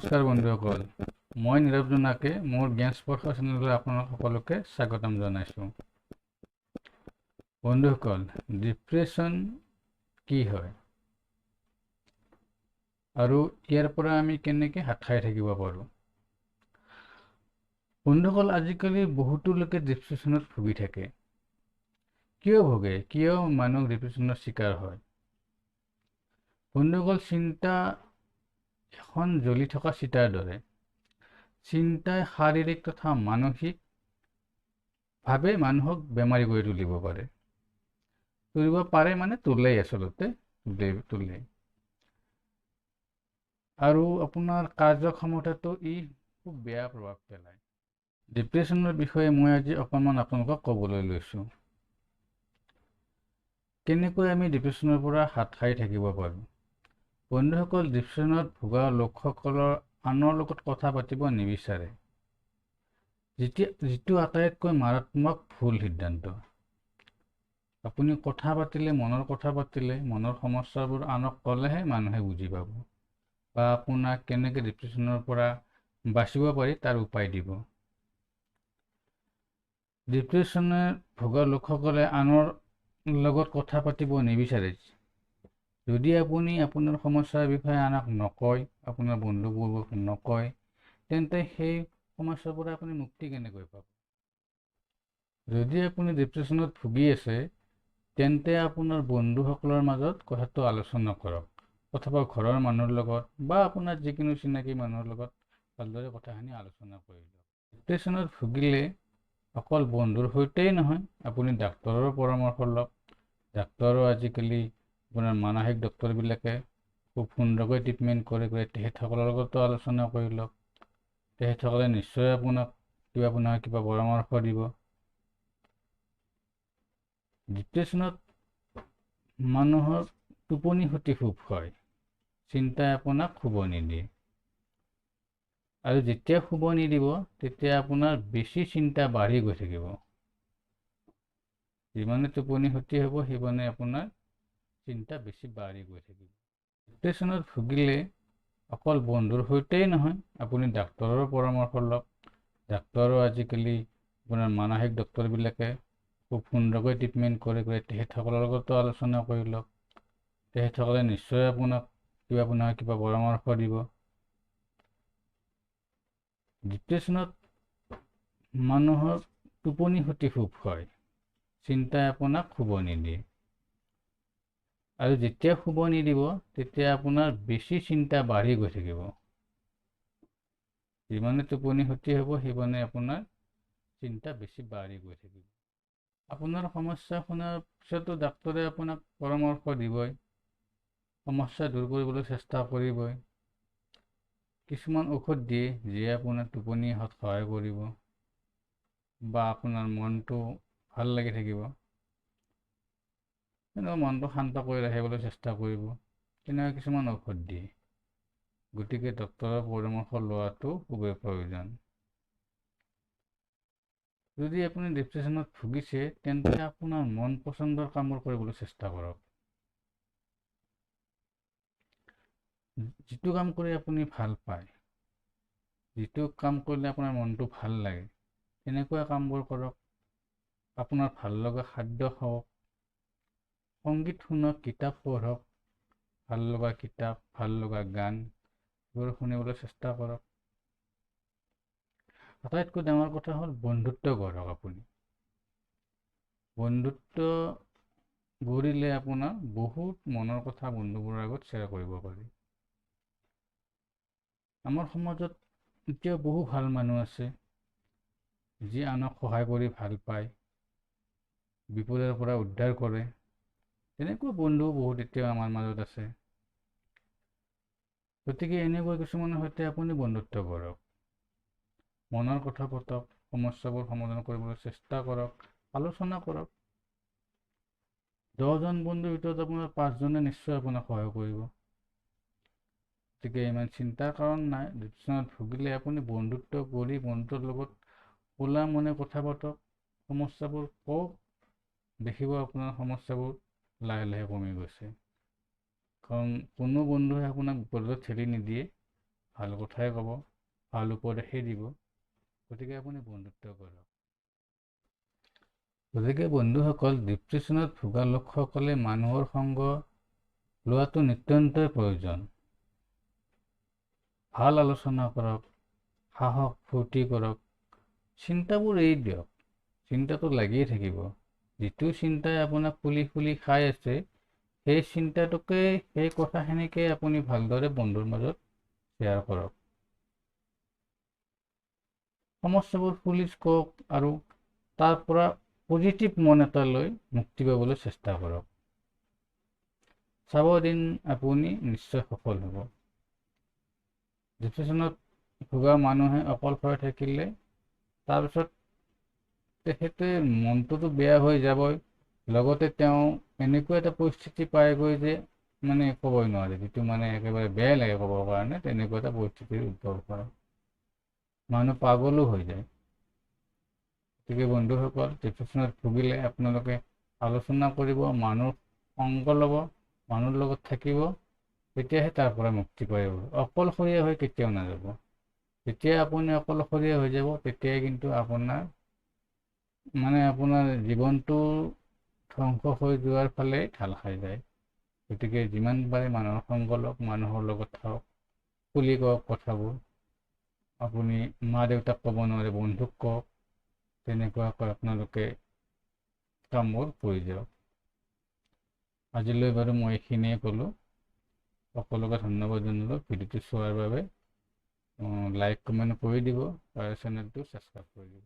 নমস্কাৰ বন্ধুসকল, মই নীৰৱ জোনাকে মোৰ জ্ঞান স্পৰ্শ চেনেললৈ আপোনালোক সকলোকে স্বাগতম জনাইছোঁ। বন্ধুসকল, ডিপ্ৰেশ্যন কি হয় আৰু ইয়াৰ পৰা আমি কেনেকৈ হাত সাৰি থাকিব পাৰোঁ? বন্ধুসকল, আজিকালি বহুতো লোকে ডিপ্ৰেশ্যনত ভুগি থাকে। কিয় ভোগে? কিয় মানুহ ডিপ্ৰেশ্যনৰ শিকাৰ হয়? বন্ধুসকল, চিন্তা এখন জ্বলি থকা চিতাৰ দৰে। চিন্তাই শাৰীৰিক তথা মানসিকভাৱে মানুহক বেমাৰী কৰি তুলিব পাৰে। তুলিব পাৰে মানে তোলেই, আচলতে তোলে। আৰু আপোনাৰ কাৰ্যক্ষমতাটো ই খুব বেয়া প্ৰভাৱ পেলায়। ডিপ্ৰেশ্যনৰ বিষয়ে মই আজি অকণমান আপোনালোকক ক'বলৈ লৈছোঁ। কেনেকৈ আমি ডিপ্ৰেশ্যনৰ পৰা হাত সাৰি থাকিব পাৰোঁ? বন্ধুসকল, ডিপ্ৰেশ্যনত ভোগা লোকসকলৰ আনৰ লগত কথা পাতিব নিবিচাৰে, যিটো আটাইতকৈ মাৰাত্মক ভুল সিদ্ধান্ত। আপুনি মনৰ কথা পাতিলে, মনৰ সমস্যাবোৰ আনক ক'লেহে মানুহে বুজি পাব বা আপোনাক কেনেকৈ ডিপ্ৰেশ্যনৰ পৰা বাচিব পাৰি তাৰ উপায় দিব। ডিপ্ৰেশ্যনত ভোগা লোকসকলে আনৰ লগত কথা পাতিব নিবিচাৰে। যদি আপুনি আপোনাৰ সমস্যাৰ বিষয়ে আনক নকয়, আপোনাৰ বন্ধুবৰ্গক নকয়, তেন্তে সেই সমস্যাৰ পৰা আপুনি মুক্তি কেনেকৈ পাব? যদি আপুনি ডিপ্ৰেশ্যনত ভুগি আছে, তেন্তে আপোনাৰ বন্ধুসকলৰ মাজত কথাটো আলোচনা কৰক, অথবা ঘৰৰ মানুহৰ লগত বা আপোনাৰ যিকোনো চিনাকি মানুহৰ লগত ভালদৰে কথাখিনি আলোচনা কৰি লওক। ডিপ্ৰেশ্যনত ভুগিলে অকল বন্ধুৰ সৈতেই নহয়, আপুনি ডাক্তৰৰ পৰামৰ্শ লওক। ডাক্তৰো আজিকালি আপোনাৰ মানসিক ডক্তৰবিলাকে খুব সুন্দৰকৈ ট্ৰিটমেণ্ট কৰে। তেখেতসকলৰ লগতো আলোচনা কৰি লওক। তেখেতসকলে নিশ্চয় আপোনাক কিবা পৰামৰ্শ দিব। ডিপ্ৰেশ্যনত মানুহৰ টোপনি ক্ষতি খুব হয়। চিন্তাই আপোনাক শুব নিদিয়ে, আৰু যেতিয়া শুব নিদিব, তেতিয়া আপোনাৰ বেছি চিন্তা বাঢ়ি গৈ থাকিব। যিমানে টোপনি ক্ষতি হ'ব, সিমানে আপোনাৰ চিন্তা বেছি বাঢ়ি গৈ থাকিব। ডিপ্ৰেশ্যনত ভুগিলে অকল বন্ধুৰ সৈতেই নহয়, আপুনি ডাক্তৰৰ পৰামৰ্শ লওক। ডাক্তৰো আজিকালি আপোনাৰ মানসিক ডক্তৰবিলাকে খুব সুন্দৰকৈ ট্ৰিটমেণ্ট কৰে। তেখেতসকলৰ লগতো আলোচনা কৰি লওক। তেখেতসকলে নিশ্চয় আপোনাক কিবা পৰামৰ্শ দিব। ডিপ্ৰেশ্যনত মানুহৰ টোপনি ক্ষতি খুব হয়। চিন্তাই আপোনাক শুব নিদিয়ে, আৰু যেতিয়া শুব নিদিব, তেতিয়া আপোনাৰ বেছি চিন্তা বাঢ়ি গৈ থাকিব। যিমানে টোপনি ক্ষতি হ'ব, সিমানে আপোনাৰ চিন্তা বেছি বাঢ়ি গৈ থাকিব। আপোনাৰ সমস্যা শুনাৰ পিছতো ডাক্তৰে আপোনাক পৰামৰ্শ দিবই, সমস্যা দূৰ কৰিবলৈ চেষ্টা কৰিবই। কিছুমান ঔষধ দিয়ে, যিয়ে আপোনাৰ টোপনি অহাত সহায় কৰিব বা আপোনাৰ মনটো ভাল লাগি থাকিব। মনটো শান্ত কৰি ৰাখিবলৈ চেষ্টা কৰিব। তেনেকুৱা কিছুমান ঔষধ দিয়ে। গতিকে ডক্তৰৰ পৰামৰ্শ লোৱাটো খুবেই প্ৰয়োজন। যদি আপুনি ডিপ্ৰেশ্যনত ভুগিছে, তেন্তে আপোনাৰ মন পচন্দৰ কামবোৰ কৰিবলৈ চেষ্টা কৰক। যিটো কাম কৰি আপুনি ভাল পায়, যিটো কাম কৰিলে আপোনাৰ মনটো ভাল লাগে, তেনেকুৱা কামবোৰ কৰক। আপোনাৰ ভাল লগা খাদ্য খাওক, সংগীত শুনক, কিতাপ পঢ়ক। ভাল লগা কিতাপ, ভাল লগা গান, এইবোৰ শুনিবলৈ চেষ্টা কৰক। আটাইতকৈ ডাঙৰ কথা হ'ল বন্ধুত্ব গঢ়ক। আপুনি বন্ধুত্ব গঢ়িলে আপোনাৰ বহুত মনৰ কথা বন্ধুবোৰৰ আগত শ্বেয়াৰ কৰিব পাৰি। আমাৰ সমাজত এতিয়াও বহু ভাল মানুহ আছে, যি আনক সহায় কৰি ভাল পায়, বিপদৰ পৰা উদ্ধাৰ কৰে। তেনেকুৱা বন্ধু বহুত এতিয়াও আমাৰ মাজত আছে। গতিকে এনেকুৱা কিছুমানৰ সৈতে আপুনি বন্ধুত্ব কৰক, মনৰ কথা পাতক, সমস্যাবোৰ সমাধান কৰিবলৈ চেষ্টা কৰক, আলোচনা কৰক। 10জন বন্ধুৰ ভিতৰত আপোনাৰ 5জনে নিশ্চয় আপোনাক সহায় কৰিব। গতিকে ইমান চিন্তাৰ কাৰণ নাই। ডিপ্ৰেশ্যনত ভুগিলে আপুনি বন্ধুত্ব কৰি বন্ধুত্বৰ লগত খোলা মনে কথা পাতক, সমস্যাবোৰ কওক। দেখিব আপোনাৰ সমস্যাবোৰ লাহে লাহে কমি গৈছে। কাৰণ কোনো বন্ধুৱে আপোনাক বিপদত ঠেলি নিদিয়ে, ভাল কথাই ক'ব, ভাল উপদেশেই দিব। গতিকে আপুনি বন্ধুত্ব কৰক। গতিকে বন্ধুসকল, ডিপ্ৰেশ্যনত ভোগা লোকসকলে মানুহৰ সংগ লোৱাটো নিতান্তই প্ৰয়োজন। ভাল আলোচনা কৰক, সাহস ফূৰ্তি কৰক, চিন্তাবোৰ এৰি দিয়ক। চিন্তাটো লাগিয়ে থাকিব। যিটো চিন্তাই আপোনাক ফুলি খাই আছে, সেই চিন্তাটোকে, সেই কথাখিনিকে আপুনি ভালদৰে বন্ধুৰ মাজত শ্বেয়াৰ কৰক। সমস্যাবোৰ খুলি কওক আৰু তাৰ পৰা পজিটিভ মন এটা লৈ মুক্তি পাবলৈ চেষ্টা কৰক। চাব এদিন আপুনি নিশ্চয় সফল হ'ব। ডিপ্ৰেশ্যনত ভোগা মানুহে অকলশৰে থাকিলে তাৰপিছত তেখেতে মনটোতো বেয়া হৈ যাবই, লগতে তেওঁ এনেকুৱা এটা পৰিস্থিতি পায়গৈ যে মানে ক'বই নোৱাৰে, যিটো মানে একেবাৰে বেয়া লাগে ক'বৰ কাৰণে, তেনেকুৱা এটা পৰিস্থিতিৰ উদ্ভৱ হয়। মানুহ পাগলো হৈ যায়। গতিকে বন্ধুসকল, ডিপ্ৰেশ্যনত ভুগিলে আপোনালোকে আলোচনা কৰিব, মানুহ সংগ ল'ব, মানুহৰ লগত থাকিব, তেতিয়াহে তাৰ পৰা মুক্তি পাব। অকলশৰীয়া হৈ কেতিয়াও নাযাব। যেতিয়া আপুনি অকলশৰীয়া হৈ যাব, তেতিয়াই কিন্তু আপোনাৰ জীৱনটো ধ্বংস হৈ যোৱাৰ ফালে ঢাল খাই যায়। গতিকে যিমান পাৰে মানুহৰ সংগ লওক, মানুহৰ লগত থাকক, খুলি কওক কথাবোৰ। আপুনি মা দেউতাক ক'ব নোৱাৰে, বন্ধুক কওক। তেনেকুৱাকৈ আপোনালোকে কামবোৰ কৰি যাওক। আজিলৈ বাৰু মই এইখিনিয়ে ক'লোঁ। সকলোকে ধন্যবাদ জনালোঁ ভিডিঅ'টো চোৱাৰ বাবে। লাইক কমেণ্ট কৰি দিব আৰু চেনেলটো ছাবস্ক্ৰাইব কৰি দিব।